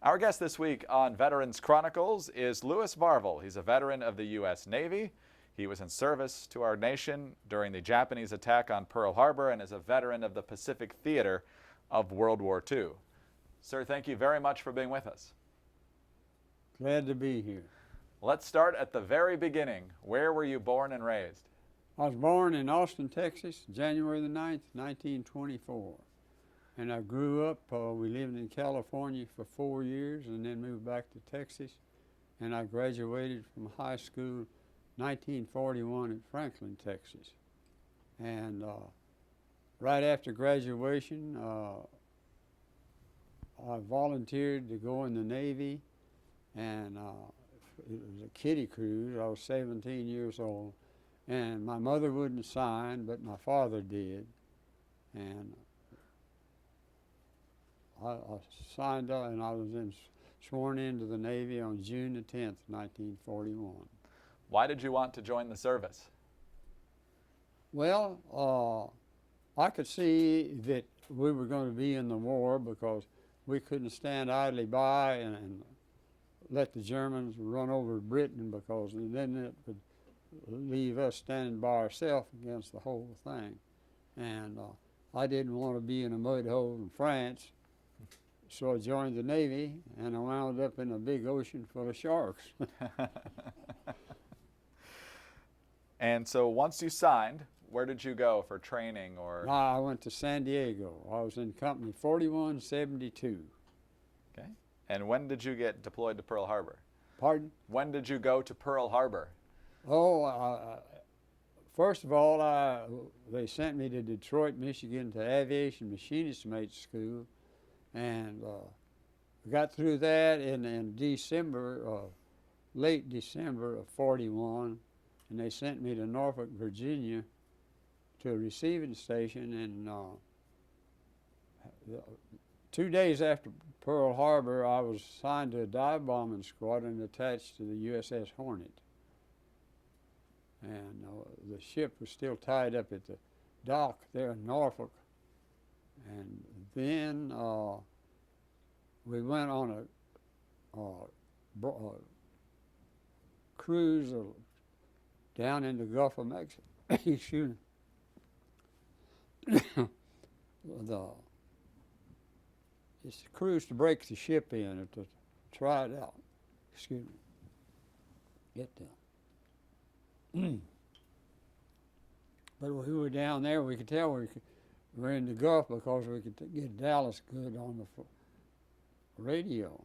Our guest this week on Veterans Chronicles is Louis Varvel. He's a veteran of the U.S. Navy. He was in service to our nation during the Japanese attack on Pearl Harbor and is a veteran of the Pacific Theater of World War II. Sir, thank you very much for being with us. Glad to be here. Let's start at the very beginning. Where were you born and raised? I was born in Austin, Texas, January the 9th, 1924. And I grew up, we lived in California for 4 years and then moved back to Texas. And I graduated from high school 1941 in Franklin, Texas. And right after graduation, I volunteered to go in the Navy, and it was a kiddie cruise. I was 17 years old, and my mother wouldn't sign, but my father did. And I signed up, and I was sworn into the Navy on June the 10th, 1941. Why did you want to join the service? Well, I could see that we were going to be in the war because we couldn't stand idly by and let the Germans run over Britain, because then it would leave us standing by ourselves against the whole thing. And I didn't want to be in a mud hole in France. So I joined the Navy, and I wound up in a big ocean full of sharks. And so once you signed, where did you go for training or? I went to San Diego. I was in Company 4172. Okay. And when did you get deployed to Pearl Harbor? Pardon? When did you go to Pearl Harbor? Oh, first of all, they sent me to Detroit, Michigan to Aviation Machinist Mate School. And got through that in December, late December of 41, and they sent me to Norfolk, Virginia, to a receiving station. And 2 days after Pearl Harbor, I was assigned to a dive bombing squadron attached to the USS Hornet. And the ship was still tied up at the dock there in Norfolk. And then we went on a cruise down in the Gulf of Mexico. Excuse me. It's a cruise to break the ship in or to try it out. Excuse me. Get down. But we were down there. We could tell we were in the Gulf because we could get Dallas good on the radio.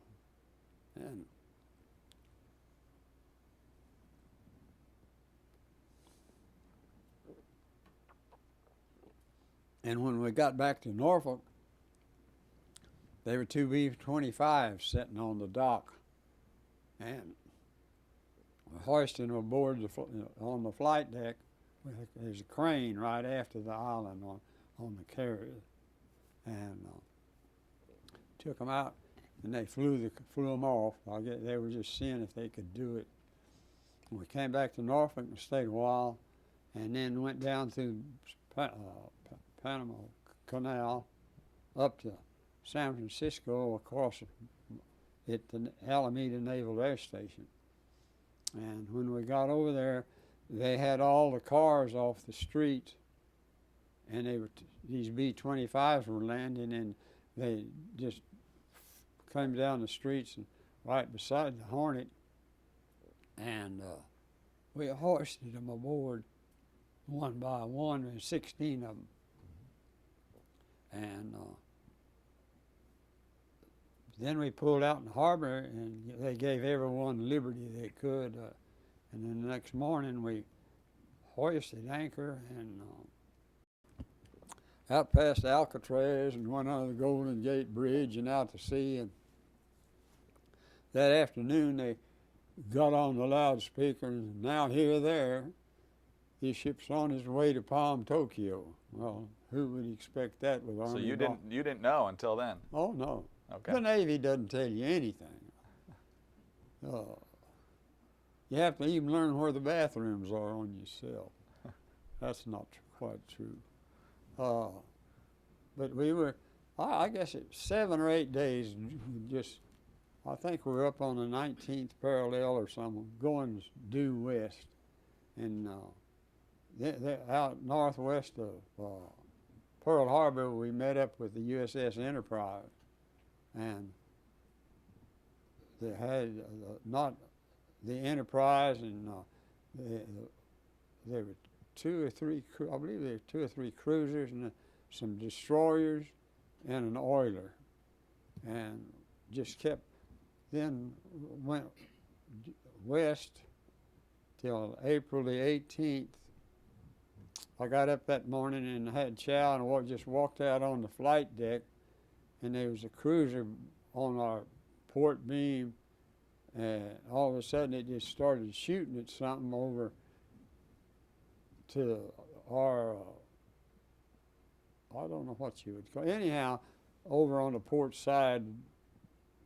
And when we got back to Norfolk, there were two B-25s sitting on the dock, and we hoisted them aboard on the flight deck. There's a crane right after the island on the carrier, and took them out, and they flew them off. They were just seeing if they could do it. And we came back to Norfolk and stayed a while, and then went down through Panama Canal up to San Francisco, across at the Alameda Naval Air Station. And when we got over there, they had all the cars off the street, and these B-25s were landing, and they just came down the streets and right beside the Hornet, and we hoisted them aboard one by one. There's 16 of them. And then we pulled out in the harbor, and they gave everyone liberty they could. And then the next morning we hoisted anchor and out past Alcatraz and went under the Golden Gate Bridge and out to sea. And that afternoon they got on the loudspeaker, and now here, there, this ship's on its way to Palm, Tokyo. Well, who would expect that with Army? So you didn't know until then? Oh, no. Okay. The Navy doesn't tell you anything. You have to even learn where the bathrooms are on yourself. That's not quite true. But we were, I guess, 7 or 8 days just I think we were up on the 19th parallel or something, going due west. And they're out northwest of Pearl Harbor, we met up with the USS Enterprise. And they had not the Enterprise, and there were two or three, I believe there were 2 or 3 cruisers and some destroyers and an oiler. And just kept, then went west till April the 18th. I got up that morning and had chow and just walked out on the flight deck, and there was a cruiser on our port beam, and all of a sudden it just started shooting at something over to our, I don't know what you would call it. Anyhow, over on the port side,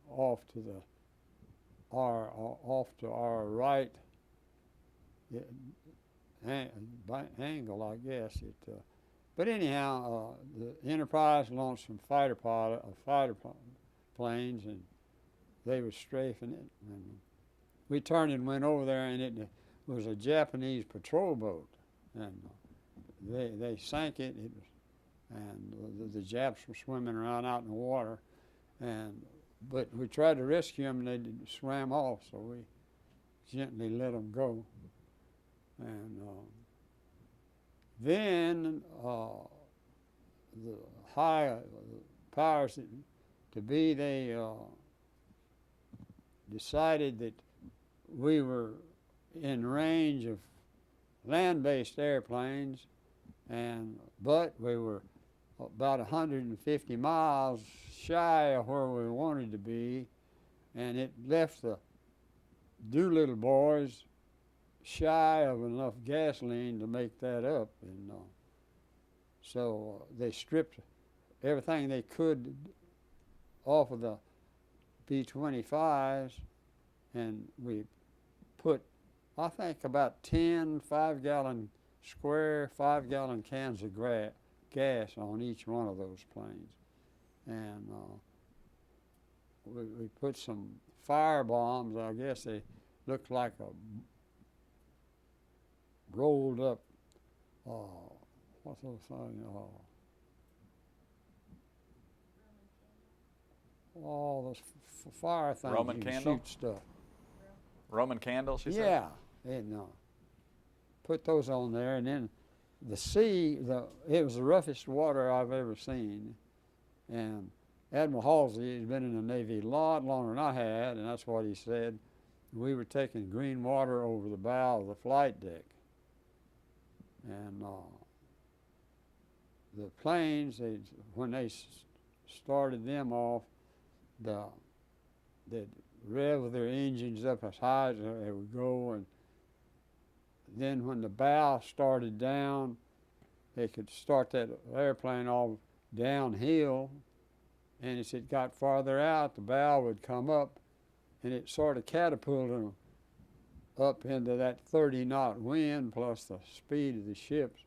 off to our right angle, I guess. But anyhow, the Enterprise launched some fighter planes, and they were strafing it. And we turned and went over there, and it was a Japanese patrol boat, and they sank it. And the Japs were swimming around out in the water, but we tried to rescue them, and they swam off, so we gently let them go. And then the high powers that to be, they decided that we were in range of land-based airplanes, but we were about 150 miles shy of where we wanted to be, and it left the Doolittle boys shy of enough gasoline to make that up, and so they stripped everything they could off of the B-25s, and we put, I think, about 10 5-gallon square 5-gallon cans of gas on each one of those planes, and we put some fire bombs. I guess they looked like a rolled up, what's those things? All those fire things. Roman you candle? shoot stuff. Roman candle, she said? Yeah, and put those on there, and then the sea, it was the roughest water I've ever seen, and Admiral Halsey has been in the Navy a lot longer than I had, and that's what he said. We were taking green water over the bow of the flight deck, and the planes, when they started them off, they'd rev their engines up as high as they would go, and then when the bow started down, they could start that airplane off downhill, and as it got farther out, the bow would come up, and it sort of catapulted them up into that 30-knot wind plus the speed of the ships.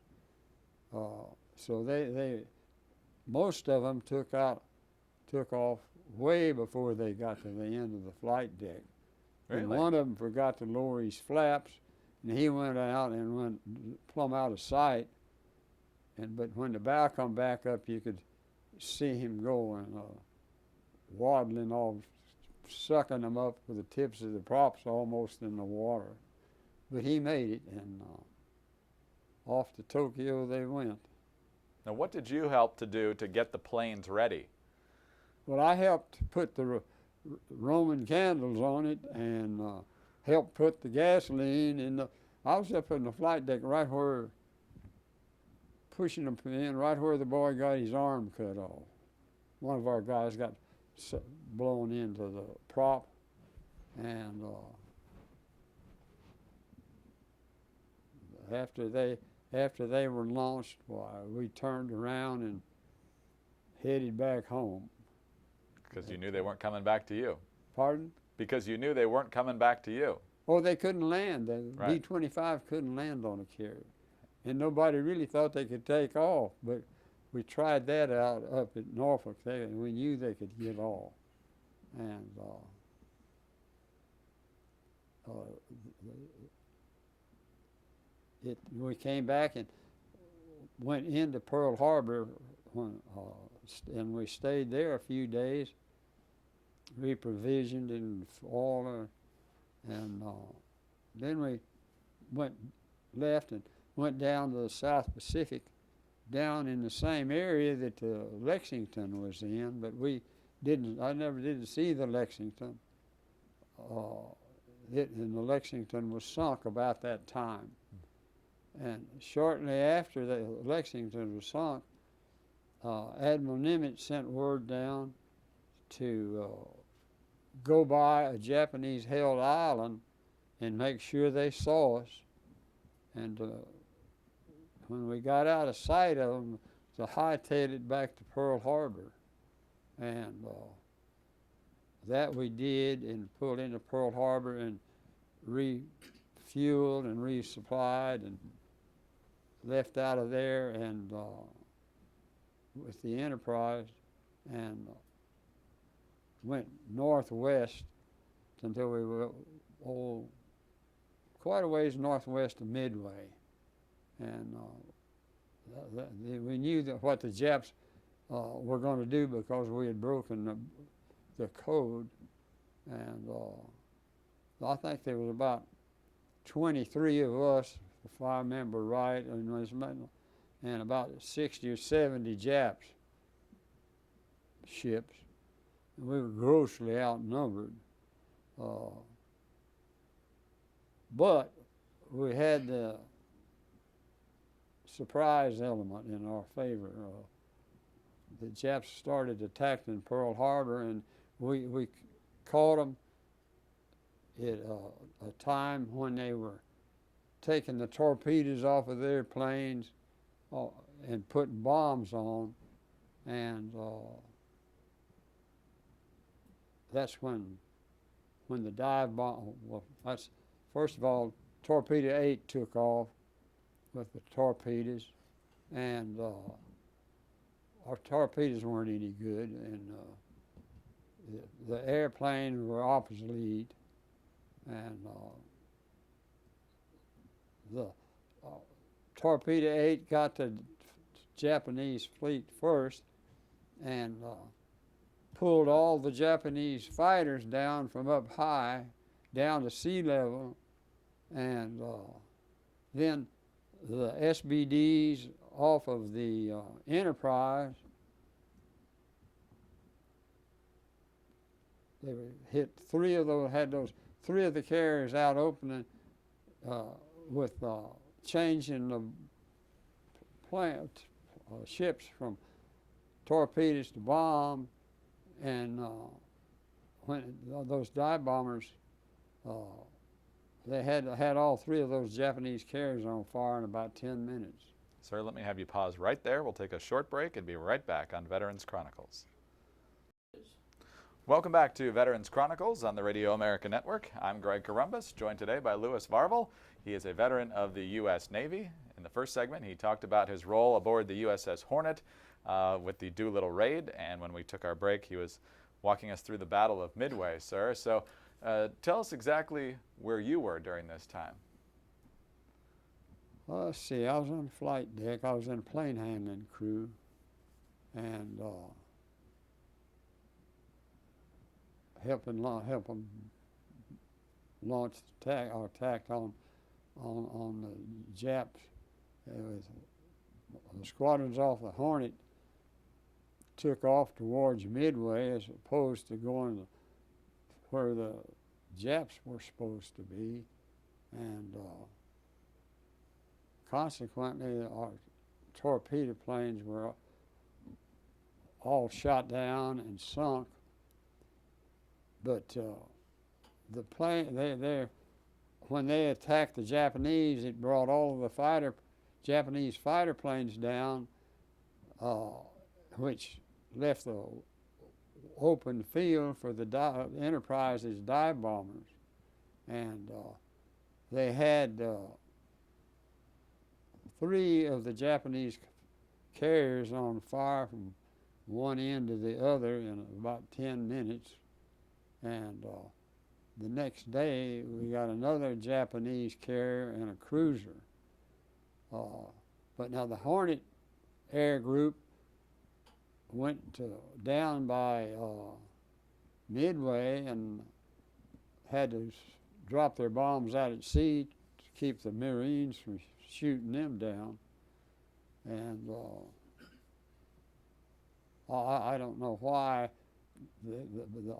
So they most of them took off way before they got to the end of the flight deck. Really? And one of them forgot to lower his flaps, and he went out and went plumb out of sight. But when the bow come back up, you could see him going, waddling off, sucking them up with the tips of the props almost in the water. But he made it, and off to Tokyo they went. Now, what did you help to do to get the planes ready? Well, I helped put the Roman candles on it, and helped put the gasoline in I was up in the flight deck right where, pushing them in, right where the boy got his arm cut off. One of our guys got blown into the prop, and after they were launched, why, we turned around and headed back home. Because you knew they weren't coming back to you. Pardon? Because you knew they weren't coming back to you. Oh, they couldn't land. The Right. B-25 couldn't land on a carrier. And nobody really thought they could take off, but we tried that out up at Norfolk. We knew they could get off. And we came back and went into Pearl Harbor and we stayed there a few days, reprovisioned and oil, and then we left and went down to the South Pacific, down in the same area that Lexington was in, but I never did see the Lexington. And the Lexington was sunk about that time. And shortly after the Lexington was sunk, Admiral Nimitz sent word down to go by a Japanese-held island and make sure they saw us. And when we got out of sight of them, to hightail it back to Pearl Harbor. And that we did, and pulled into Pearl Harbor and refueled and resupplied and left out of there and with the Enterprise and went northwest until we were quite a ways northwest of Midway. And we knew that what the Japs were going to do because we had broken the code. And I think there was about 23 of us, if I remember right, and about 60 or 70 Japs ships. And we were grossly outnumbered. But we had the surprise element in our favor. The Japs started attacking Pearl Harbor, and we caught them at a time when they were taking the torpedoes off of their planes and putting bombs on, and that's when the dive bomb. Well, that's first of all, Torpedo 8 took off with the torpedoes, and our torpedoes weren't any good, and the airplanes were obsolete, and the Torpedo 8 got the Japanese fleet first and pulled all the Japanese fighters down from up high down to sea level, and then the SBDs off of the Enterprise, they hit three of the carriers out opening with changing the ships from torpedoes to bomb, and when those dive bombers, they had all three of those Japanese carriers on fire in about 10 minutes. Sir, let me have you pause right there. We'll take a short break and be right back on Veterans Chronicles. Welcome back to Veterans Chronicles on the Radio America Network. I'm Greg Columbus, joined today by Louis Varvel. He is a veteran of the U.S. Navy. In the first segment, he talked about his role aboard the USS Hornet with the Doolittle Raid, and when we took our break, he was walking us through the Battle of Midway, sir. So tell us exactly where you were during this time. Well, let's see, I was on the flight deck. I was in a plane handling crew, and helping launch attack on the Japs. The squadrons off the Hornet took off towards Midway as opposed to going where the Japs were supposed to be, and consequently our torpedo planes were all shot down and sunk. But the plane, when they attacked the Japanese, it brought all of the Japanese fighter planes down, which left the open field for the Enterprise's dive bombers. And they had three of the Japanese carriers on fire from one end to the other in about 10 minutes. And the next day we got another Japanese carrier and a cruiser. But now the Hornet Air Group went down by Midway and had to drop their bombs out at sea to keep the Marines from shooting them down. And I don't know why.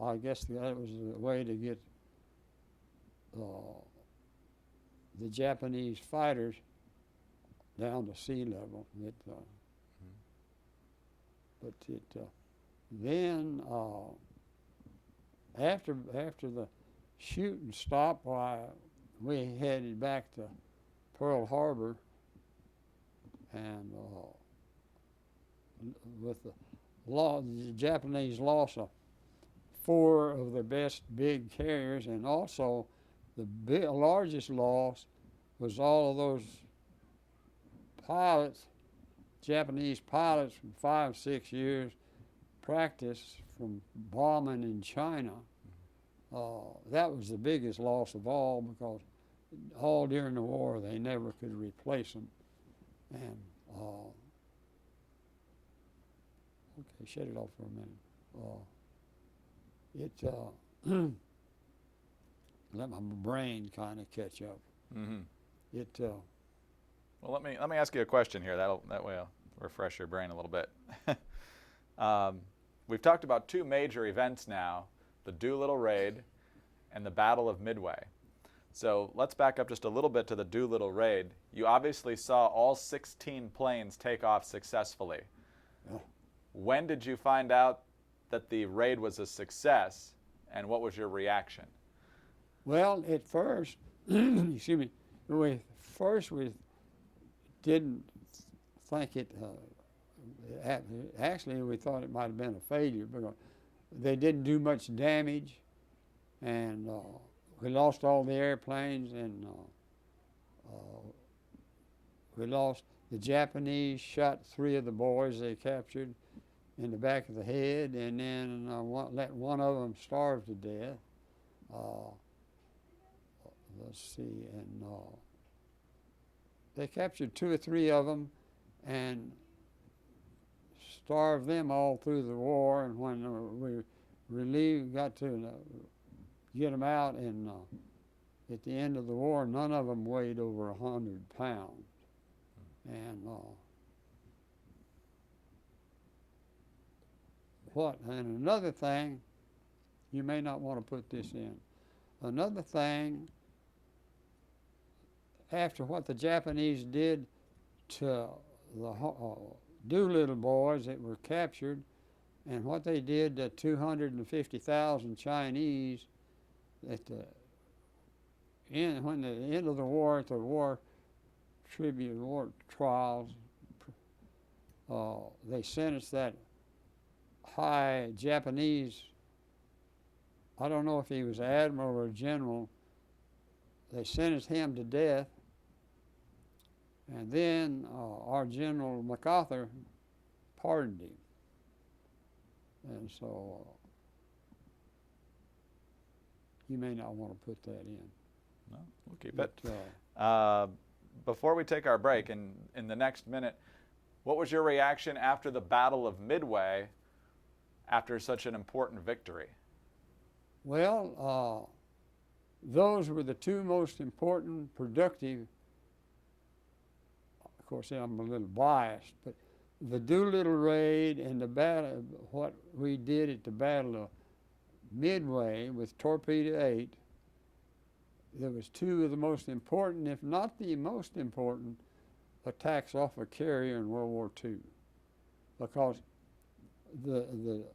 I guess that was a way to get the Japanese fighters down to sea level. Then after the shooting stopped, we headed back to Pearl Harbor, and with the Japanese lost 4 of their best big carriers, and also the largest loss was all of those pilots, Japanese pilots from 5-6 years practice from bombing in China. That was the biggest loss of all, because all during the war they never could replace them. And okay, shut it off for a minute. Let my brain kind of catch up. Mm-hmm. Well, let me ask you a question here. That way I'll refresh your brain a little bit. We've talked about 2 major events now, the Doolittle Raid and the Battle of Midway. So let's back up just a little bit to the Doolittle Raid. You obviously saw all 16 planes take off successfully. Yeah. When did you find out that the raid was a success, and what was your reaction? Well, at first, excuse me, we didn't think it, actually we thought it might have been a failure, because they didn't do much damage, and we lost all the airplanes, and the Japanese shot 3 of the boys they captured in the back of the head, and then let one of them starve to death. Let's see, and they captured 2 or 3 of them and starved them all through the war. And when we got to get them out, and at the end of the war, none of them weighed over 100 pounds. And another thing, you may not want to put this in. Another thing, after what the Japanese did to the Doolittle boys that were captured, and what they did to 250,000 Chinese at the end of the war, at the war trials, they sentenced that high Japanese, I don't know if he was admiral or general, they sentenced him to death. And then our General MacArthur pardoned him. And so you may not want to put that in. No, we'll keep it. Before we take our break, in the next minute, what was your reaction after the Battle of Midway, after such an important victory? Well, those were the 2 most important, productive. Of course, I'm a little biased, but the Doolittle Raid and the battle, what we did at the Battle of Midway with Torpedo 8, there was 2 of the most important, if not the most important, attacks off a carrier in World War II, because the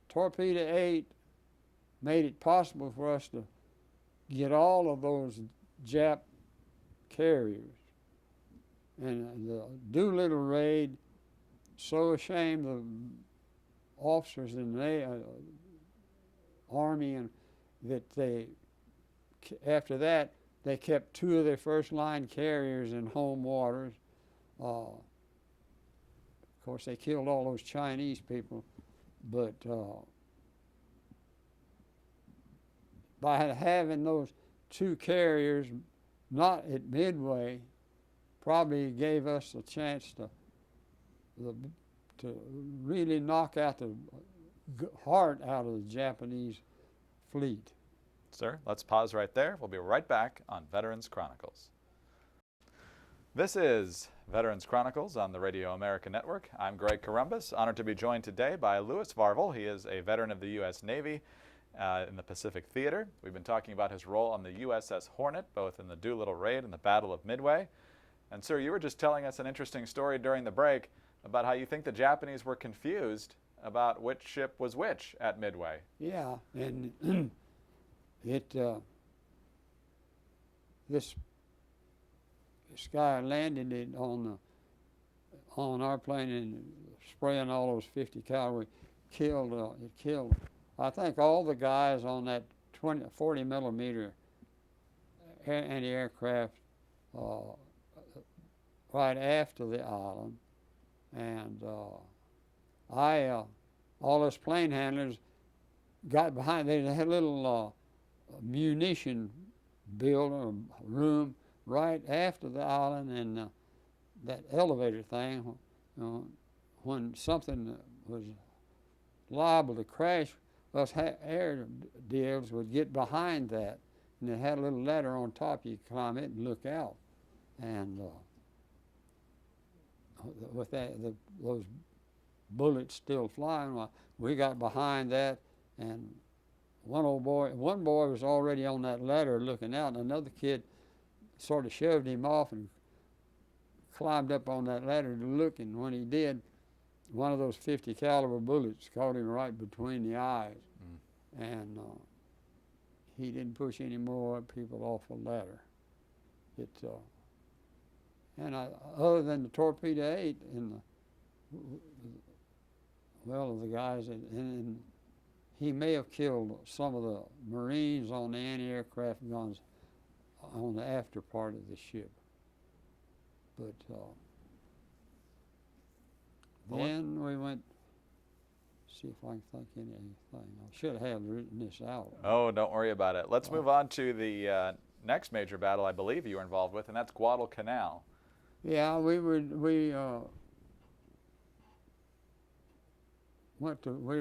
Torpedo 8 made it possible for us to get all of those Jap carriers. And the Doolittle Raid so ashamed the officers in the Army, and that after that, they kept 2 of their first-line carriers in home waters. Of course, they killed all those Chinese people, but by having those two carriers not at Midway, probably gave us a chance to really knock out the heart out of the Japanese fleet. Sir, let's pause right there. We'll be right back on Veterans Chronicles. This is Veterans Chronicles on the Radio America Network. I'm Greg Columbus, honored to be joined today by Louis Varvel. He is a veteran of the U.S. Navy in the Pacific Theater. We've been talking about his role on the USS Hornet, both in the Doolittle Raid and the Battle of Midway. And sir, you were just telling us an interesting story during the break about how you think the Japanese were confused about which ship was which at Midway. Yeah, and this guy landed it on our plane and spraying all those 50 caliber killed. I think all the guys on that 40 millimeter anti-aircraft right after the island, and all us plane handlers got behind. They had a little munition building room right after the island, and that elevator thing. When something was liable to crash, us air deals would get behind that, and it had a little ladder on top. You climb it and look out, and with those bullets still flying, we got behind that, and one boy was already on that ladder looking out, and another kid sort of shoved him off and climbed up on that ladder to look, and when he did, one of those 50 caliber bullets caught him right between the eyes, and he didn't push any more people off the ladder. Other than the torpedo 8 and the guys, and he may have killed some of the Marines on the anti-aircraft guns on the after part of the ship. But then we went, see if I can think of anything. I should have written this out. Oh, don't worry about it. Let's move on to the next major battle I believe you were involved with, and that's Guadalcanal. Yeah, we were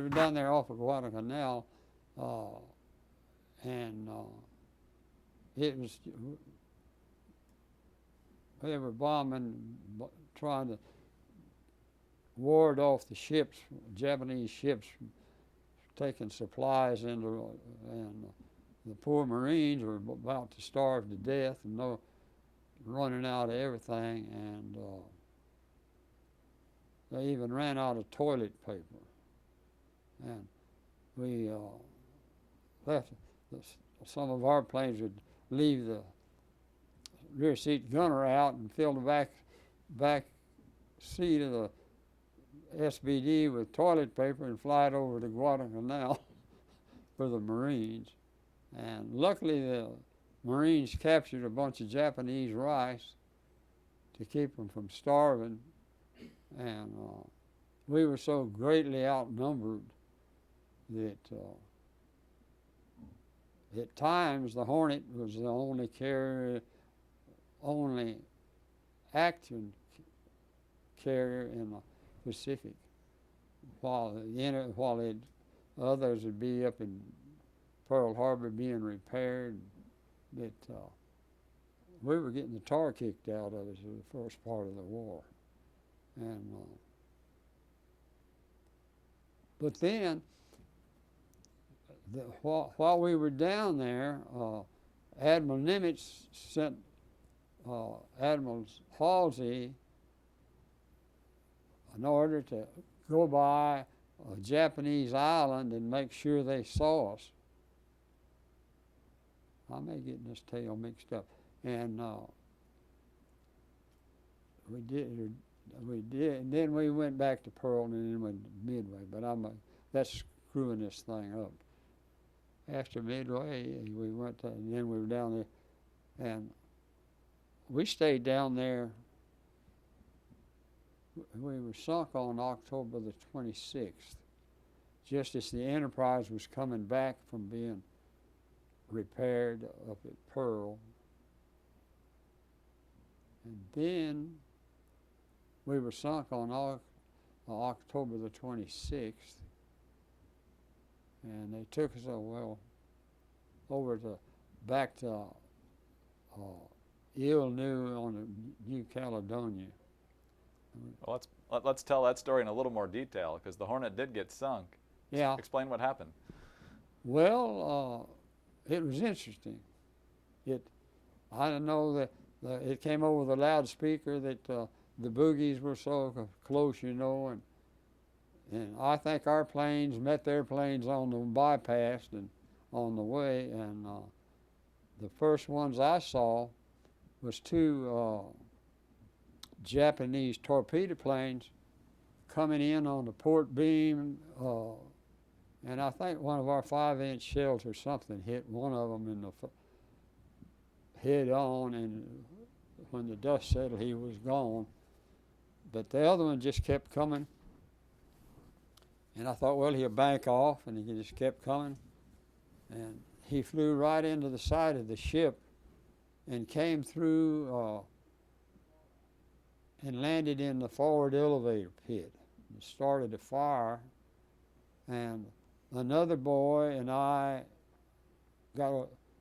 down there off of Guadalcanal, and they were bombing, trying to ward off the ships, Japanese ships, taking supplies into, and the poor Marines were about to starve to death and running out of everything, and they even ran out of toilet paper. And we left, some of our planes would leave the rear seat gunner out and fill the back seat of the SBD with toilet paper and fly it over to Guadalcanal for the Marines. And luckily the Marines captured a bunch of Japanese rice to keep them from starving, and we were so greatly outnumbered that at times the Hornet was the only action carrier in the Pacific, while others would be up in Pearl Harbor being repaired. That we were getting the tar kicked out of us in the first part of the war, and but then while we were down there, Admiral Nimitz sent Admiral Halsey an order to go by a Japanese island and make sure they saw us. I may get this tale mixed up, and we did, and then we went back to Pearl and then went to Midway. But that's screwing this thing up. After Midway, we went to, and then we were down there, and we stayed down there. We were sunk on October the 26th, just as the Enterprise was coming back from being repaired up at Pearl. And then we were sunk on October the 26th, and they took us over to back to New on the New Caledonia. Well, let's tell that story in a little more detail, because the Hornet did get sunk. Yeah. Explain what happened. Well, it was interesting. I don't know that it came over the loudspeaker that the boogies were so close, you know, and I think our planes met their planes on the bypass and on the way, and the first ones I saw was two Japanese torpedo planes coming in on the port beam, and I think one of our 5-inch shells or something hit one of them in the head on, and when the dust settled, he was gone. But the other one just kept coming, and I thought, well, he'll bank off, and he just kept coming, and he flew right into the side of the ship and came through and landed in the forward elevator pit and started a fire. And another boy and I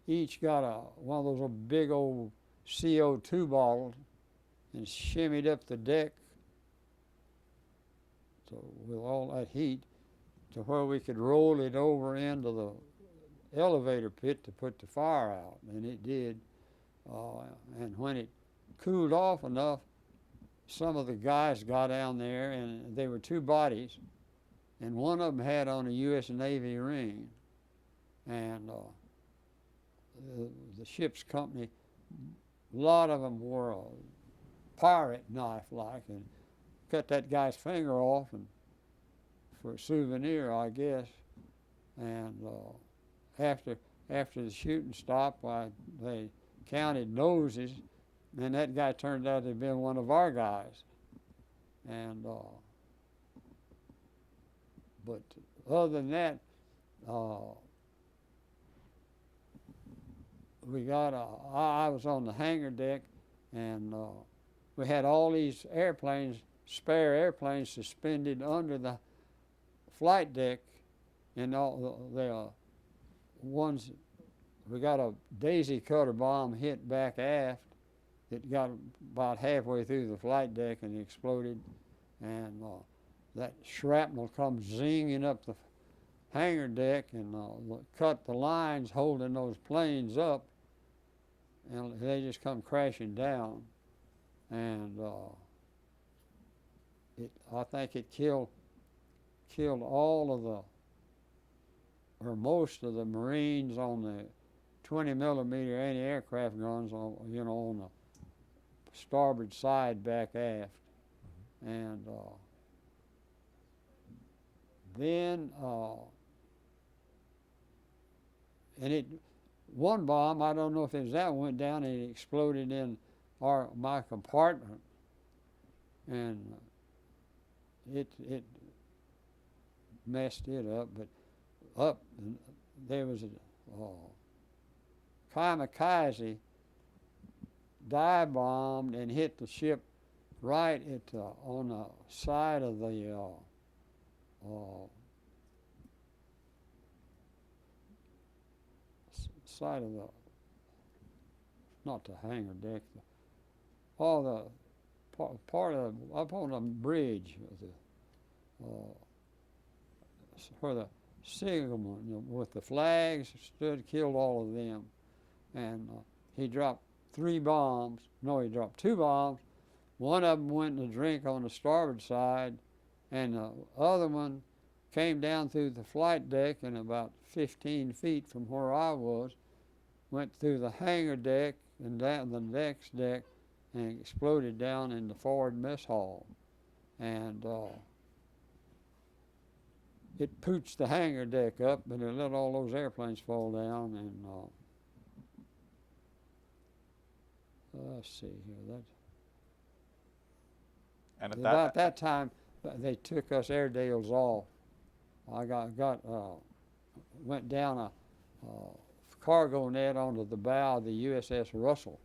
each got one of those big old CO2 bottles and shimmied up the deck with all that heat to where we could roll it over into the elevator pit to put the fire out, and it did. And when it cooled off enough, some of the guys got down there, and they were two bodies, and one of them had on a U.S. Navy ring, and the ship's company, a lot of them wore a pirate knife-like, and cut that guy's finger off, and for a souvenir, I guess. And after the shooting stopped, they counted noses, and that guy turned out to have been one of our guys. And but other than that, I was on the hangar deck, and we had all these spare airplanes suspended under the flight deck, and all the ones. We got a daisy cutter bomb hit back aft. It got about halfway through the flight deck and exploded, and that shrapnel come zinging up the hangar deck and cut the lines holding those planes up, and they just come crashing down. And I think it killed all of or most of the Marines on the 20 millimeter anti-aircraft guns on the starboard side back aft. And then one bomb, I don't know if it was that one, went down and it exploded in my compartment, and it messed it up. But there was a kamikaze dive bombed and hit the ship right on the side of the not the hangar deck, part of up on the bridge where the signalman with the flags stood, killed all of them. And he dropped 3 bombs. No, he dropped 2 bombs. One of them went in a drink on the starboard side, and the other one came down through the flight deck, and about 15 feet from where I was, went through the hangar deck and down the next deck and exploded down in the forward mess hall. And it pooched the hangar deck up, but it let all those airplanes fall down. And let's see here. And at about that time, they took us Airedales off. I went down a cargo net onto the bow of the USS Russell,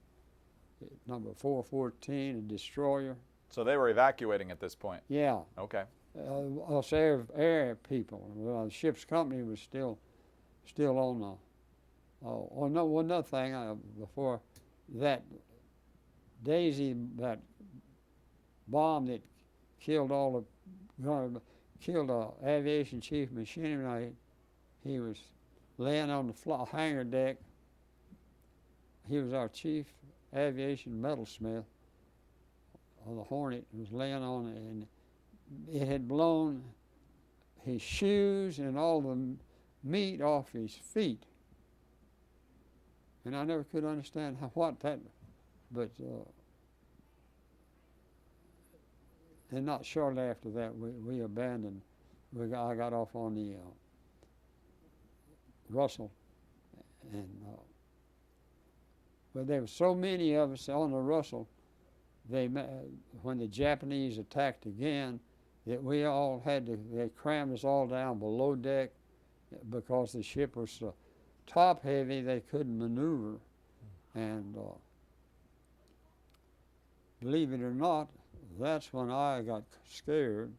number 414, a destroyer. So they were evacuating at this point. Yeah, Okay. us air people. The ship's company was still on the. Oh no! One other thing before that, Daisy, that bomb that killed killed the aviation chief machinist. He was laying on the hangar deck. He was our chief aviation metalsmith of the Hornet. Was laying on it, and it had blown his shoes and all the meat off his feet. And I never could understand what that, but and not shortly after that, we abandoned. I got off on the Russell, and but there were so many of us on the Russell. When the Japanese attacked again, that we all they crammed us all down below deck because the ship was so top heavy they couldn't maneuver. And believe it or not, that's when I got scared.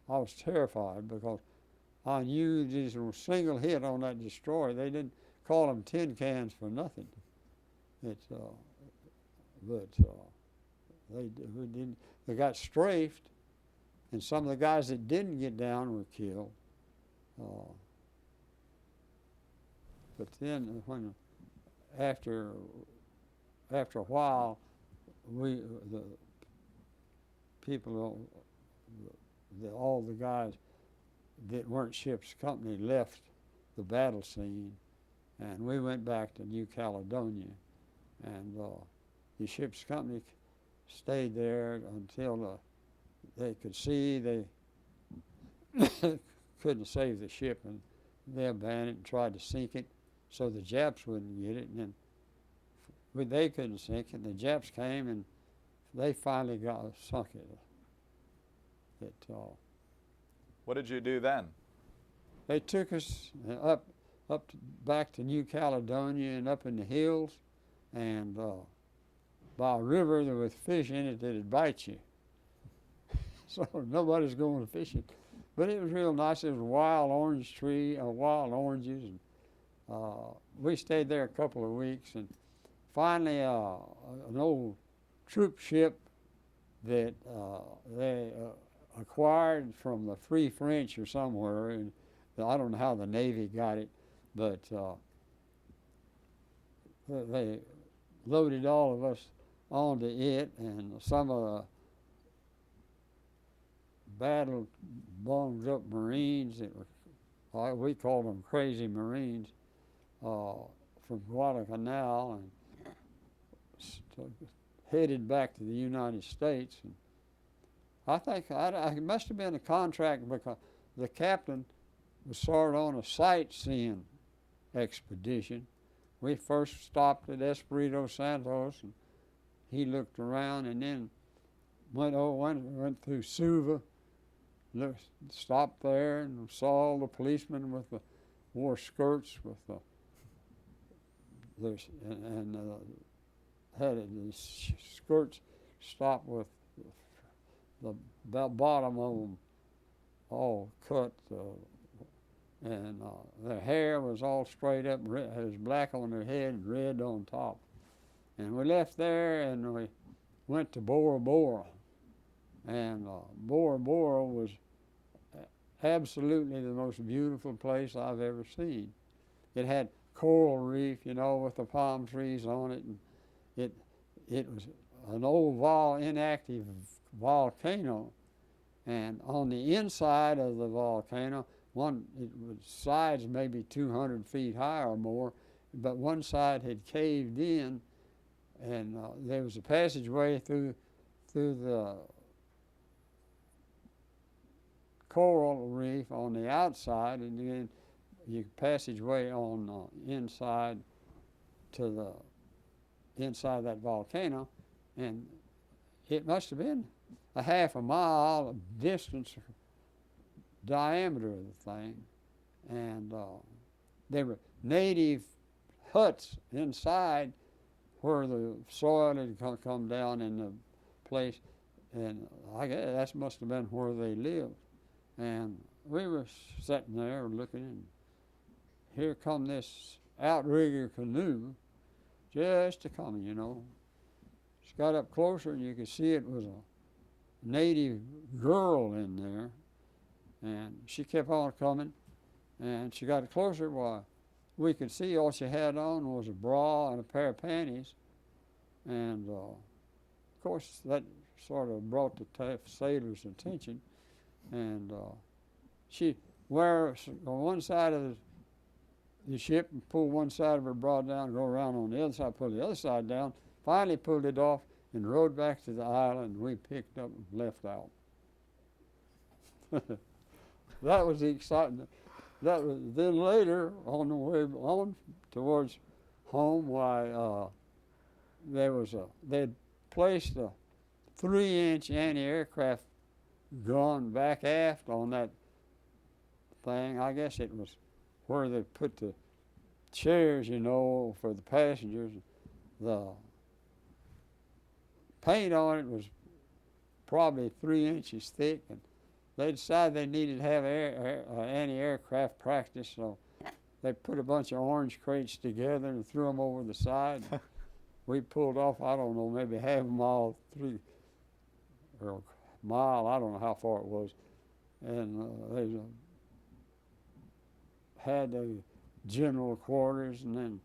I was terrified because I knew these were a single hit on that destroyer. They didn't call them tin cans for nothing. They got strafed, and some of the guys that didn't get down were killed. But then, after a while, the people, all the guys that weren't ship's company left the battle scene, and we went back to New Caledonia, and the ship's company stayed there until they could see they couldn't save the ship, and they abandoned it and tried to sink it so the Japs wouldn't get it. And then they couldn't sink it, and the Japs came and they finally sunk it. What did you do then? They took us back to New Caledonia and up in the hills, and by a river there was fish in it that'd bite you. So nobody's going fishing. But it was real nice. There was a wild orange tree, wild oranges, and we stayed there a couple of weeks, and finally an old troop ship that they acquired from the Free French or somewhere, and I don't know how the Navy got it, but they loaded all of us onto it, and some of the battle bunged up Marines that were, we called them crazy Marines, from Guadalcanal, and headed back to the United States. And I think it must have been a contract because the captain was sort of on a sightseeing expedition. We first stopped at Espiritu Santos, and he looked around, and then went through Suva, stopped there, and saw all the policemen with the wore skirts with the had the skirts stopped with the bottom of them all cut, and their hair was all straight up, it was black on their head and red on top. And we left there and we went to Bora Bora, and Bora Bora was absolutely the most beautiful place I've ever seen. It had coral reef, with the palm trees on it, and it was an old inactive volcano, and on the inside of the volcano, it was sides maybe 200 feet high or more, but one side had caved in, and there was a passageway through the coral reef on the outside, and then you passageway on inside to the inside of that volcano, and it must have been a half a mile distance diameter of the thing, and they were native huts inside where the soil had come down in the place, and I guess that must have been where they lived. And we were sitting there looking, and here come this outrigger canoe just a coming, you know. She got up closer, and you could see it was a native girl in there, and she kept on coming, and she got closer. Why, we could see all she had on was a bra and a pair of panties, and of course that sort of brought the sailor's attention, and she wear on one side of the ship and pull one side of her bra down, go around on the other side, pull the other side down, finally pulled it off and rode back to the island. We picked up and left out. That was the excitement. That was, then later on the way on towards home, why they'd placed a 3-inch anti-aircraft gun back aft on that thing. I guess it was where they put the chairs, you know, for the passengers. The paint on it was probably 3 inches thick, and they decided they needed to have anti-aircraft practice, so they put a bunch of orange crates together and threw them over the side. We pulled off, I don't know, maybe half a mile, or a mile, I don't know how far it was, and they had the general quarters, and then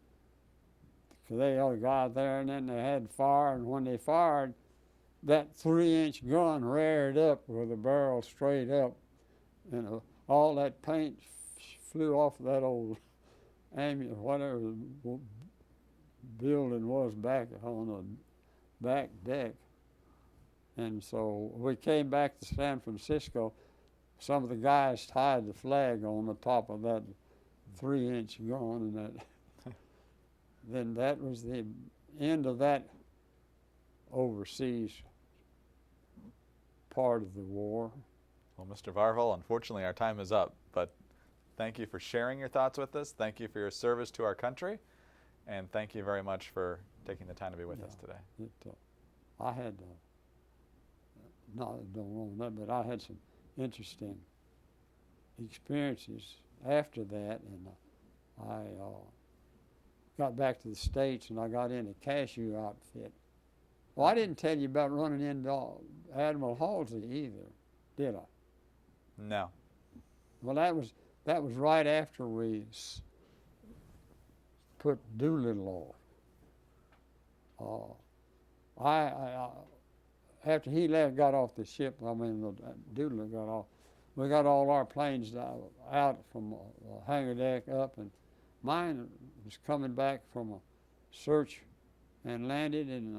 they all got there, and then they had fire, and when they fired, that 3-inch gun reared up with a barrel straight up, and all that paint flew off that old whatever the building was back on the back deck. And so we came back to San Francisco. Some of the guys tied the flag on the top of that 3-inch gun, and that then that was the end of that overseas part of the war. Well, Mr. Varvel, unfortunately our time is up, but thank you for sharing your thoughts with us. Thank you for your service to our country, and thank you very much for taking the time to be with us today. I had, don't know that, but I had some interesting experiences after that, and I got back to the States, and I got in a cashew outfit. Well, I didn't tell you about running into Admiral Halsey either, did I? No. Well, that was right after we put Doolittle off. After he got off the ship, Doolittle got off. We got all our planes out from the hangar deck up, and mine was coming back from a search and landed, and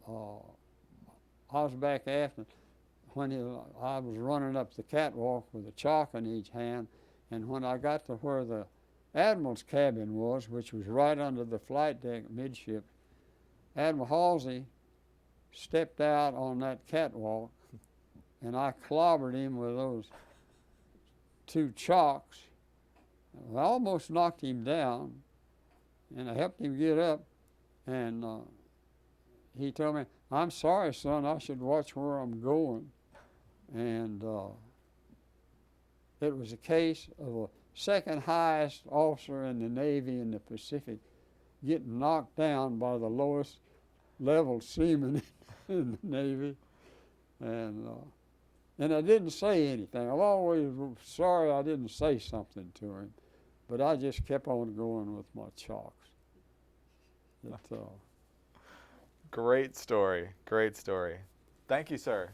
I was back after when I was running up the catwalk with a chalk in each hand, and when I got to where the admiral's cabin was, which was right under the flight deck midship, Admiral Halsey stepped out on that catwalk, and I clobbered him with those 2 chalks. I almost knocked him down, and I helped him get up, and he told me, "I'm sorry, son, I should watch where I'm going." And it was a case of a second highest officer in the Navy in the Pacific getting knocked down by the lowest level seaman in the Navy. And I didn't say anything. I'm always sorry I didn't say something to him, but I just kept on going with my chalks. Great story. Great story. Thank you, sir.